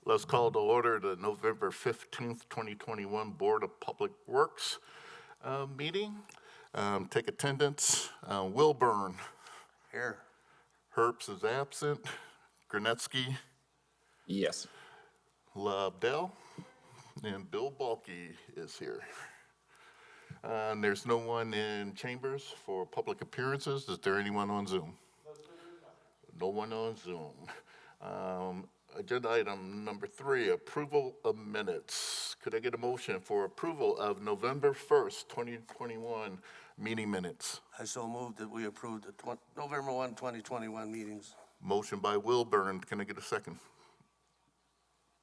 Let's call to order the November 15th, 2021 Board of Public Works meeting. Take attendance. Wilburn. Here. Herbst is absent. Granetsky. Yes. Lobdell. And Bill Balke is here. And there's no one in chambers for public appearances. Is there anyone on Zoom? No one on Zoom. Agenda item number 3, approval of minutes. Could I get a motion for approval of November 1st, 2021 meeting minutes? I so moved that we approve the November 1, 2021 meetings. Motion by Wilburn. Can I get a second?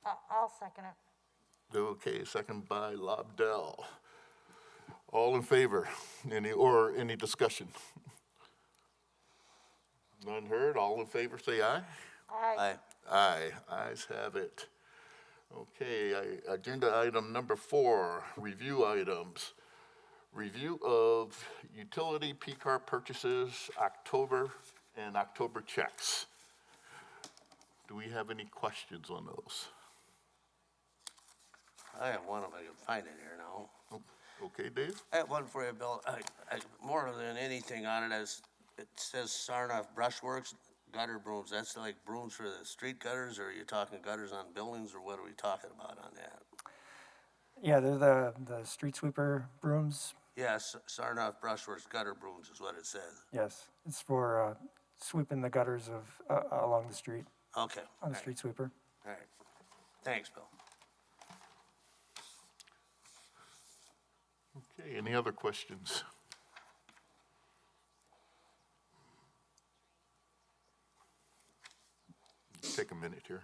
I'll second it. Okay, second by Lobdell. All in favor? Any discussion? None heard. All in favor, say aye. Aye. Aye. Ayes have it. Okay, agenda item number 4, review items. Review of utility P-card purchases, October and October checks. Do we have any questions on those? I have one if I can find it here now. Okay, Dave? I have one for you, Bill. More than anything on it, it says Sarnoff Brushworks gutter brooms. That's like brooms for the street gutters, or are you talking gutters on buildings, or what are we talking about on that? Yeah, they're the street sweeper brooms. Yes, Sarnoff Brushworks gutter brooms is what it says. Yes, it's for sweeping the gutters of along the street Okay. on the street sweeper. All right. Thanks, Bill. Okay, any other questions? Take a minute here.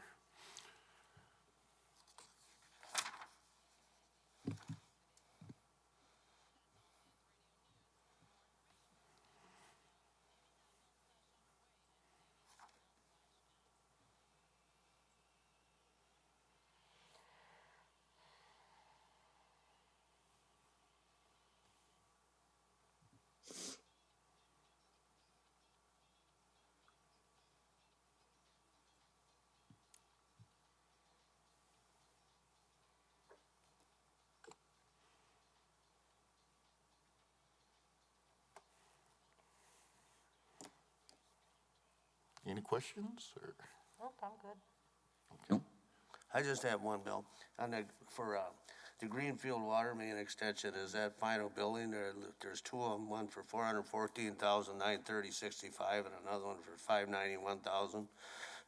Any questions? Or? Nope, I'm good. I just have one, Bill. For the Greenfield water main extension, is that final building? There's two of them, one for $414,930.65 and another one for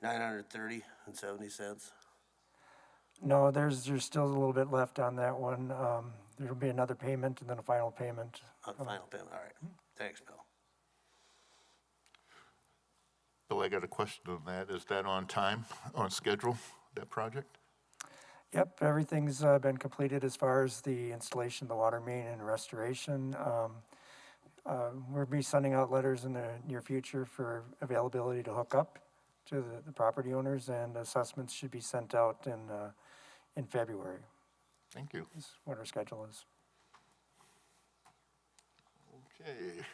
$591,930.70. No, there's still a little bit left on that one. There'll be another payment and then a final payment. Final payment, all right. Thanks, Bill. Bill, I got a question on that. Is that on time, on schedule, that project? Yep, everything's been completed as far as the installation of the water main and restoration. We'll be sending out letters in the near future for availability to hook up to the property owners, and assessments should be sent out in February. Thank you. Is what our schedule is. Okay,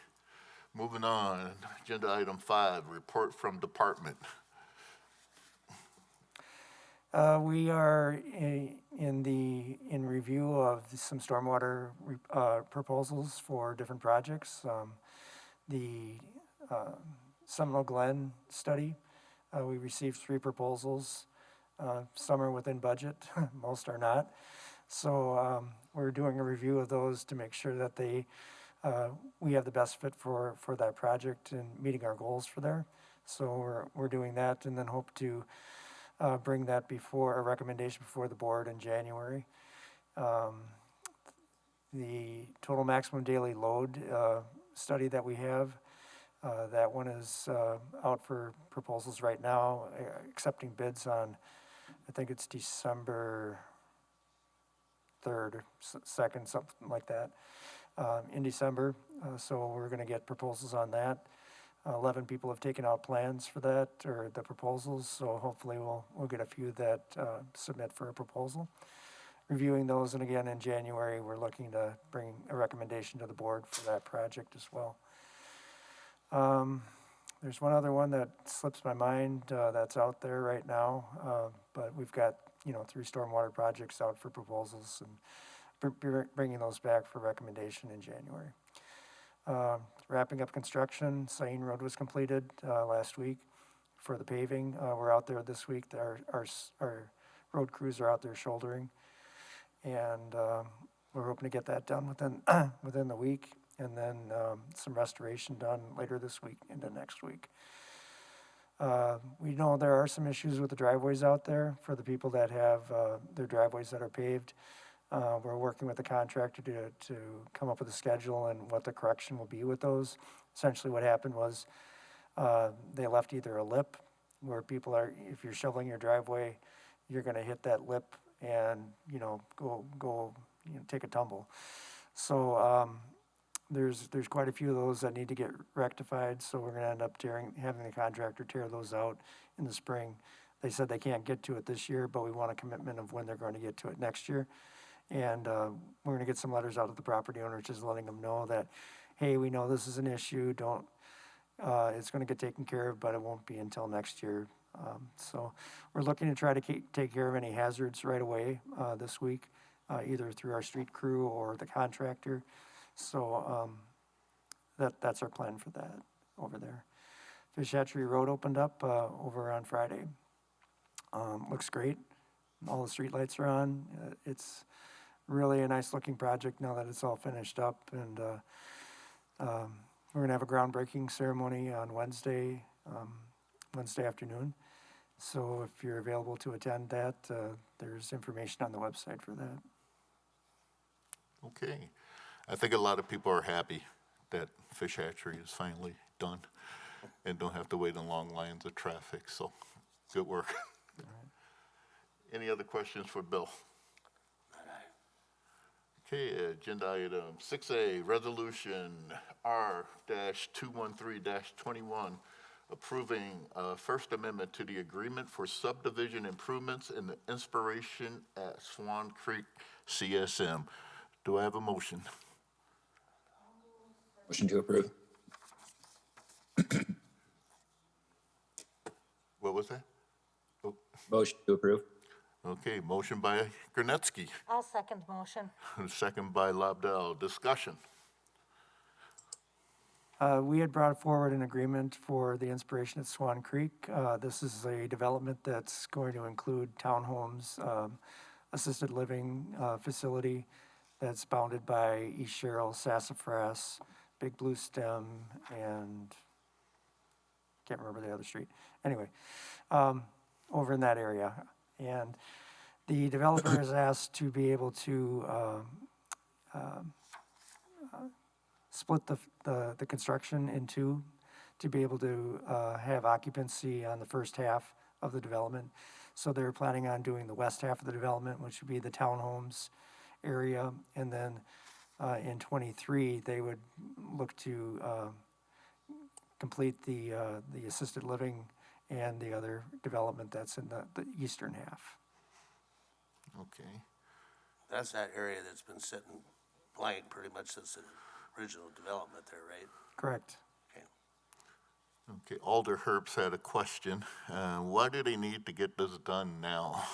moving on. Agenda item 5, report from department. We are in review of some stormwater proposals for different projects. The Seminole Glen study, we received 3 proposals. Some are within budget, most are not. So we're doing a review of those to make sure that we have the best fit for that project and meeting our goals for there. So we're doing that, and then hope to bring that before a recommendation before the board in January. The total maximum daily load study that we have, that one is out for proposals right now, accepting bids on, I think it's December 3rd or 2nd, something like that, in December. So we're going to get proposals on that. 11 people have taken out plans for that, or the proposals, so hopefully we'll get a few that submit for a proposal. Reviewing those, and again in January, we're looking to bring a recommendation to the board for that project as well. There's one other one that slips my mind that's out there right now, but we've got through stormwater projects out for proposals and bringing those back for recommendation in January. Wrapping up construction, Sain Road was completed last week for the paving. We're out there this week. Our road crews are out there shouldering, and we're hoping to get that done within the week, and then some restoration done later this week into next week. We know there are some issues with the driveways out there for the people that have their driveways that are paved. We're working with the contractor to come up with a schedule and what the correction will be with those. Essentially what happened was they left either a lip where people are, if you're shoveling your driveway, you're gonna hit that lip and, go take a tumble. So there's quite a few of those that need to get rectified, so we're gonna end up having the contractor tear those out in the spring. They said they can't get to it this year, but we want a commitment of when they're going to get to it next year. And we're gonna get some letters out to the property owners, just letting them know that, hey, we know this is an issue, it's gonna get taken care of, but it won't be until next year. So we're looking to try to take care of any hazards right away this week, either through our street crew or the contractor. So that's our plan for that over there. Fish Hatchery Road opened up over on Friday. Looks great. All the street lights are on. It's really a nice looking project now that it's all finished up, and we're gonna have a groundbreaking ceremony on Wednesday afternoon. So if you're available to attend that, there's information on the website for that. Okay. I think a lot of people are happy that Fish Hatchery is finally done and don't have to wait in long lines of traffic, so good work. Any other questions for Bill? Okay, agenda item 6A, resolution R-213-21, approving First Amendment to the agreement for subdivision improvements in the Inspiration at Swan Creek CSM. Do I have a motion? Motion to approve. What was that? Oh, Motion to approve. okay, motion by Gronetsky, I'll second the motion. second by Lobdell. Discussion. We had brought forward an agreement for the Inspiration at Swan Creek. This is a development that's going to include townhomes, assisted living facility that's bounded by East Sherrill, Sassafras, Big Blue Stem, and can't remember the other street. Anyway, over in that area. And the developer is asked to be able to split the construction in two, to be able to have occupancy on the first half of the development. So they're planning on doing the west half of the development, which would be the townhomes area, and then in 23 they would look to complete the assisted living and the other development that's in the eastern half. Okay. That's that area that's been sitting blank pretty much since the original development there, right? Correct. Okay. Okay, Alder Herbst had a question. Why do they need to get this done now?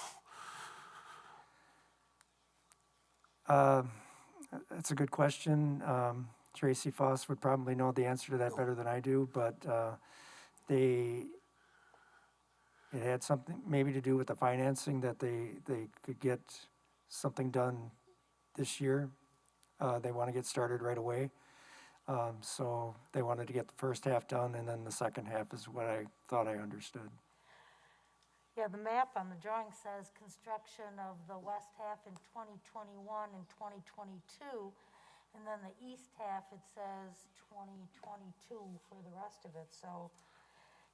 That's a good question. Tracy Foss would probably know the answer to that better than I do, but it had something maybe to do with the financing, that they could get something done this year. They want to get started right away. So they wanted to get the first half done, and then the second half is what I thought I understood. Yeah, the map on the drawing says construction of the west half in 2021 and 2022. And then the east half, it says 2022 for the rest of it. So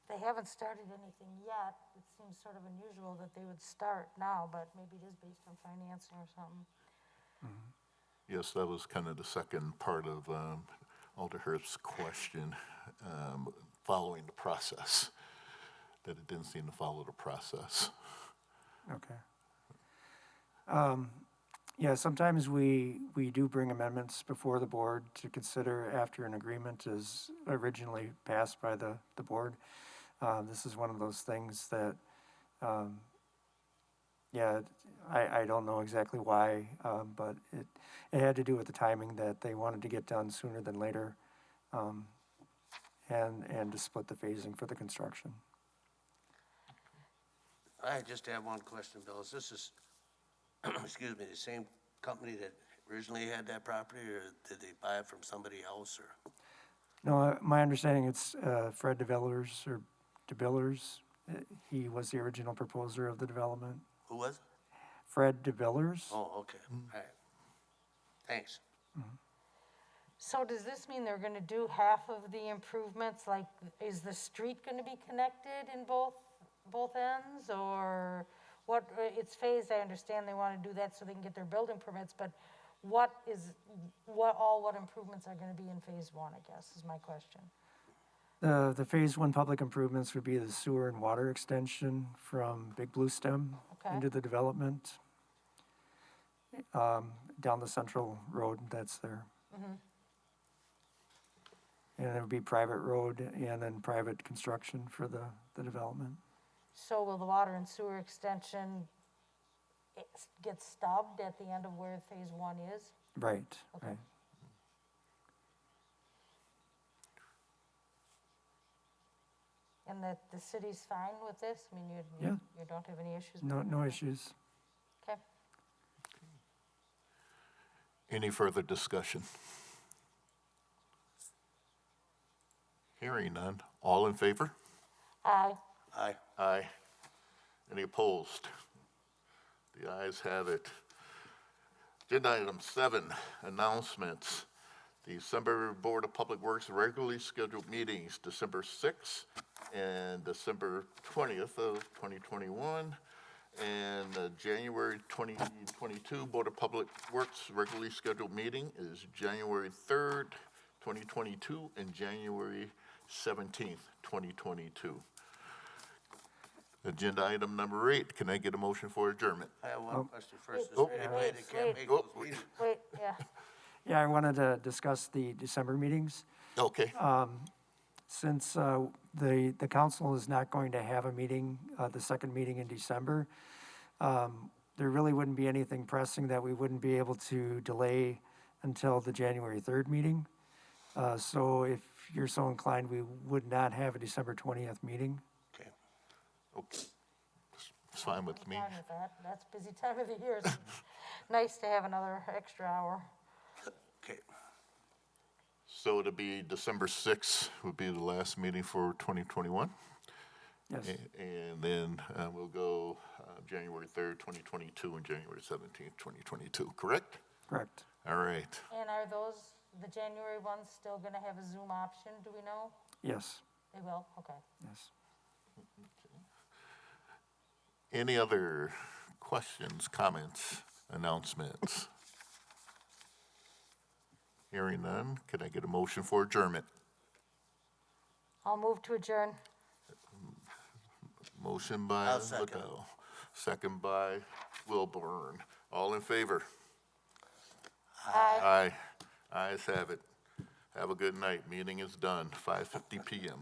they haven't started anything yet. It seems sort of unusual that they would start now, but maybe it is based on financing or something. Yes, that was kind of the second part of Alder Herbst's question, following the process, that it didn't seem to follow the process. Okay. Yeah, sometimes we do bring amendments before the board to consider after an agreement is originally passed by the board. This is one of those things that, Yeah, I don't know exactly why, but it had to do with the timing that they wanted to get done sooner than later, and to split the phasing for the construction. I just have one question, Bill. Is this, excuse me, the same company that originally had that property, or did they buy it from somebody else, or? No, my understanding it's Fred DeVillers or DeBillers. He was the original proposer of the development. Who was it? Fred DeVillers. Oh, okay, all right. Thanks. So does this mean they're gonna do half of the improvements? Like, is the street gonna be connected in both ends, or what? It's phased, I understand they wanna do that so they can get their building permits, but what improvements are gonna be in phase one, I guess, is my question. The phase one public improvements would be the sewer and water extension from Big Blue Stem Okay. into the development, down the central road that's there. And it would be private road and then private construction for the development. So will the water and sewer extension get stubbed at the end of where phase one is? Right, Okay. right. And that the city's fine with this? I mean, Yeah. you don't have any issues? No issues. Okay. Any further discussion? Hearing none. All in favor? Aye. Aye. Aye. Any opposed? The ayes have it. Agenda item 7, announcements. The December Board of Public Works regularly scheduled meetings, December 6th and December 20th of 2021. And the January 2022 Board of Public Works regularly scheduled meeting is January 3rd, 2022, and January 17th, 2022. Agenda item number 8, can I get a motion for adjournment? I have one question first. Is Oh. there anybody that can't make Oh, those meetings? Wait, yeah. Yeah, I wanted to discuss the December meetings. Okay, Since the council is not going to have a meeting, the second meeting in December, there really wouldn't be anything pressing that we wouldn't be able to delay until the January 3rd meeting. So if you're so inclined, we would not have a December 20th meeting. Okay. okay. It's fine with me. Fine with that. That's busy time of the year. So nice to have another extra hour. Okay. So to be December 6th would be the last meeting for 2021. Yes, And then we'll go January 3rd, 2022, and January 17th, 2022, correct? correct. All right. And are the January ones still gonna have a Zoom option, do we know? Yes, They will, okay. yes. Any other questions, comments, announcements? Hearing none, can I get a motion for adjournment? I'll move to adjourn. Motion by I'll second. Liddell, second by Wilburn. All in favor? Aye. Aye. Ayes have it. Have a good night. Meeting is done, 5:50 PM.